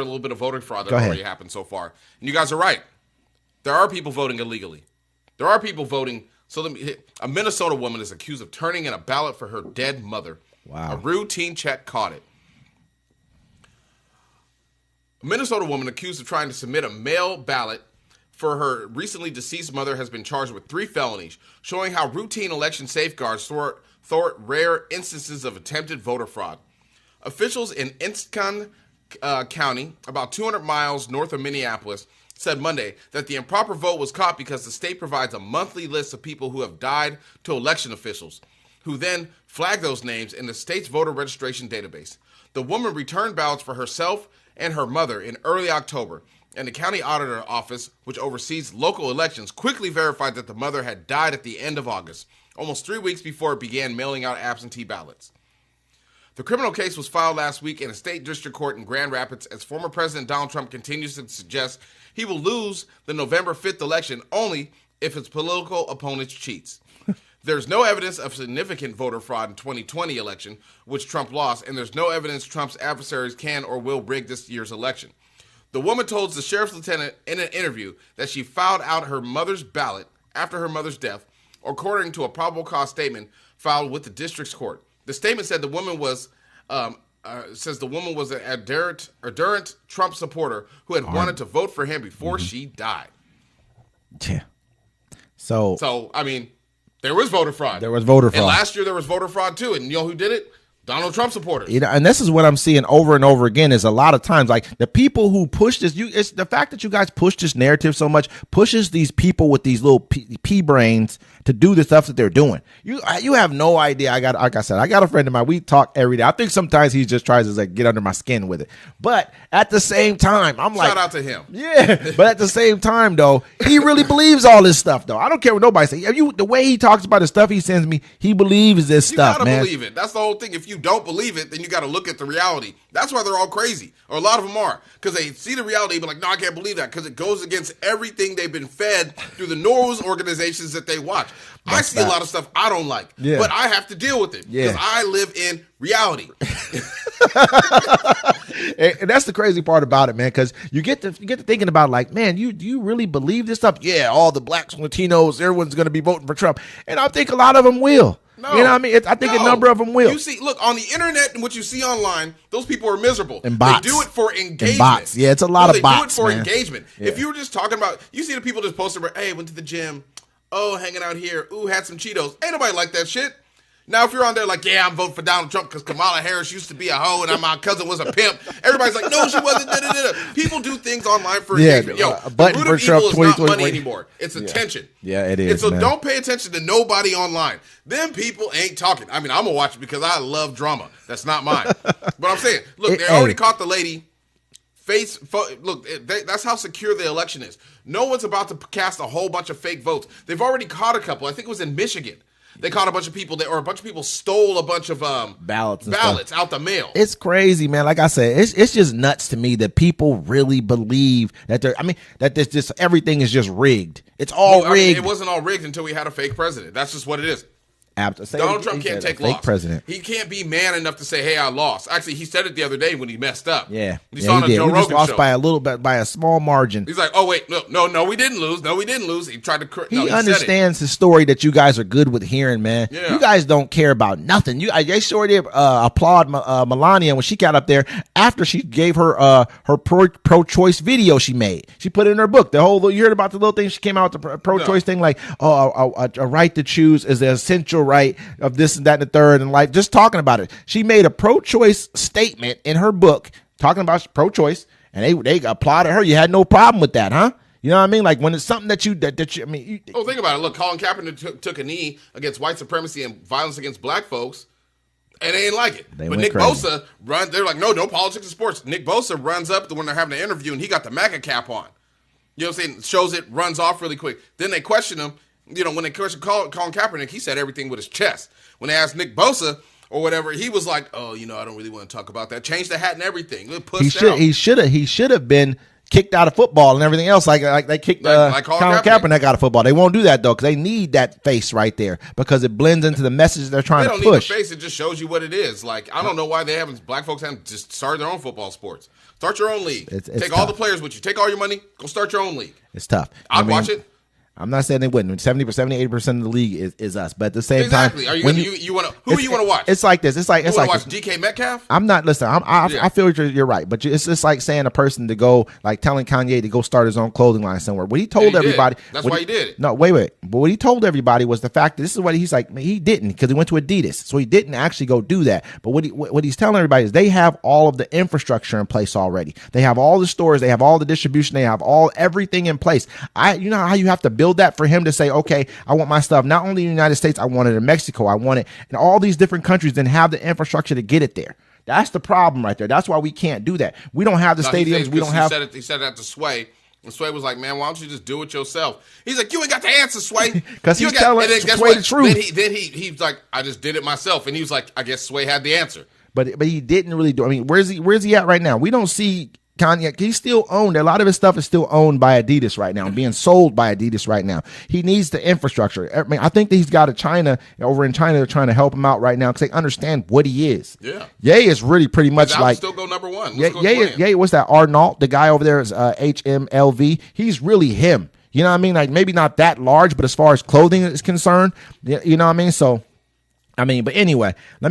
a little bit of voting fraud that already happened so far. And you guys are right. There are people voting illegally. There are people voting. So a Minnesota woman is accused of turning in a ballot for her dead mother. Wow. A routine check caught it. A Minnesota woman accused of trying to submit a mail ballot for her recently deceased mother has been charged with 3 felonies, showing how routine election safeguards thwart rare instances of attempted voter fraud. Officials in Itasca County, about 200 miles north of Minneapolis, said Monday that the improper vote was caught because the state provides a monthly list of people who have died to election officials, who then flag those names in the state's voter registration database. The woman returned ballots for herself and her mother in early October, and the county auditor office, which oversees local elections, quickly verified that the mother had died at the end of August, almost 3 weeks before it began mailing out absentee ballots. The criminal case was filed last week in a state district court in Grand Rapids as former President Donald Trump continues to suggest he will lose the November 5th election only if his political opponent cheats. There's no evidence of significant voter fraud in 2020 election, which Trump lost, and there's no evidence Trump's adversaries can or will rig this year's election. The woman told the sheriff's lieutenant in an interview that she filed out her mother's ballot after her mother's death, according to a probable cause statement filed with the district's court. The statement said the woman was an adherent Trump supporter who had wanted to vote for him before she died. Yeah. So I mean, there was voter fraud. There was voter fraud. And last year there was voter fraud too. And you know who did it? Donald Trump supporters. You know, and this is what I'm seeing over and over again is a lot of times, like the people who push this, it's the fact that you guys push this narrative so much pushes these people with these little pea brains to do the stuff that they're doing. You have no idea. Like I said, I got a friend of mine. We talk every day. I think sometimes he just tries to like get under my skin with it. But at the same time, I'm like, shout out to him. Yeah. But at the same time, though, he really believes all this stuff, though. I don't care what nobody says. The way he talks about the stuff he sends me, he believes this stuff, man. You gotta believe it. That's the whole thing. If you don't believe it, then you got to look at the reality. That's why they're all crazy, or a lot of them are, because they see the reality, but like, no, I can't believe that, because it goes against everything they've been fed through the news organizations that they watch. I see a lot of stuff I don't like, but I have to deal with it because I live in reality. And that's the crazy part about it, man, because you get to thinking about like, man, do you really believe this stuff? Yeah, all the blacks, Latinos, everyone's going to be voting for Trump, and I think a lot of them will. No, you know what I mean? I think a number of them will. You see, look, on the internet and what you see online, those people are miserable. And bots. They do it for engagement. And bots. Yeah, it's a lot of bots, They do it for man. engagement. Yeah. If you were just talking about, you see the people just posting about, hey, went to the gym. Oh, hanging out here. Ooh, had some Cheetos. Ain't nobody like that shit. Now, if you're on there like, yeah, I'm voting for Donald Trump because Kamala Harris used to be a hoe and my cousin was a pimp. Everybody's like, no, she wasn't. Da, da, da, da. People do things online for engagement. Yo, the root of evil is not money anymore. It's attention. Yeah, it is. And so man. Don't pay attention to nobody online. Them people ain't talking. I mean, I'm going to watch it because I love drama. That's not mine. But I'm saying, look, they already caught the lady. Look, that's how secure the election is. No one's about to cast a whole bunch of fake votes. They've already caught a couple. I think it was in Michigan. They caught a bunch of people or a bunch of people stole a bunch of ballots out the mail. It's crazy, man. Like I said, it's just nuts to me that people really believe that that there's just everything is just rigged. It's all rigged. I mean, it wasn't all rigged until we had a fake president. That's just what it is. Donald Trump can't take loss. President. He can't be man enough to say, "Hey, I lost." Actually, he said it the other day when he messed up. Yeah, he saw on a Joe Rogan lost show by a little bit, by a small margin. He's like, "Oh wait, no, we didn't lose. No, we didn't lose." He tried to. He understands the story that you guys are good with hearing, man. Yeah. You guys don't care about nothing. They sure did applaud Melania when she got up there after she gave her pro-choice video she made. She put it in her book. You heard about the little thing she came out with the pro-choice thing, like, a right to choose is the essential right of this and that and the third, and like just talking about it. She made a pro-choice statement in her book talking about pro-choice, and they applauded her. You had no problem with that, huh? You know what I mean? Like when it's something that you I mean, think about it. Look, Colin Kaepernick took a knee against white supremacy and violence against black folks, and they ain't like it. But Nick Bosa they're like, no politics in sports. Nick Bosa runs up when they're having an interview, and he got the MAGA cap on. You know what I'm saying? Shows it, runs off really quick. Then they question him. You know, when they questioned Colin Kaepernick, he said everything with his chest. When they asked Nick Bosa or whatever, he was like, "Oh, I don't really want to talk about that." Changed the hat and everything. He should have been kicked out of football and everything else, like they kicked Colin Kaepernick out of football. They won't do that though, because they need that face right there because it blends into the message they're trying to push. They don't need the face; it just shows you what it is. Like I don't know why black folks haven't just started their own football sports. Start your own league. It's Take tough. all the players with you. Take all your money. Go start your own league. It's tough. I'd watch it. I'm not saying they wouldn't. 70%, 80% of the league is us. But at the same time, Are you want to? Who do you want to watch? It's like this. It's like you want to watch DK Metcalf. I'm not. Listen, I feel you're right, but it's just like saying a person to go, like telling Kanye to go start his own clothing line somewhere. What he told everybody. That's why he did it. No, wait. But what he told everybody was the fact that this is what he's like. He didn't, because he went to Adidas, so he didn't actually go do that. But what he's telling everybody is they have all of the infrastructure in place already. They have all the stores. They have all the distribution. They have everything in place. You know how you have to build that for him to say, okay, I want my stuff not only in the United States, I want it in Mexico, I want it in all these different countries, then have the infrastructure to get it there. That's the problem right there. That's why we can't do that. We don't have the stadiums. We don't have. He said that to Sway. And Sway was like, man, why don't you just do it yourself? He's like, you ain't got the answer, Sway. Because he's telling Sway the truth. Then he's like, I just did it myself. And he was like, I guess Sway had the answer. But he didn't really do it. I mean, where's he at right now? We don't see Kanye. He's still owned. A lot of his stuff is still owned by Adidas right now, being sold by Adidas right now. He needs the infrastructure. I mean, I think that he's got over in China, they're trying to help him out right now because they understand what he is. Yeah. Ye is really pretty much like. Still go number one. Ye, what's that? Arnault, the guy over there is HMLV. He's really him. You know what I mean? Like maybe not that large, but as far as clothing is concerned, you know what I mean? So, I mean, but anyway, let me.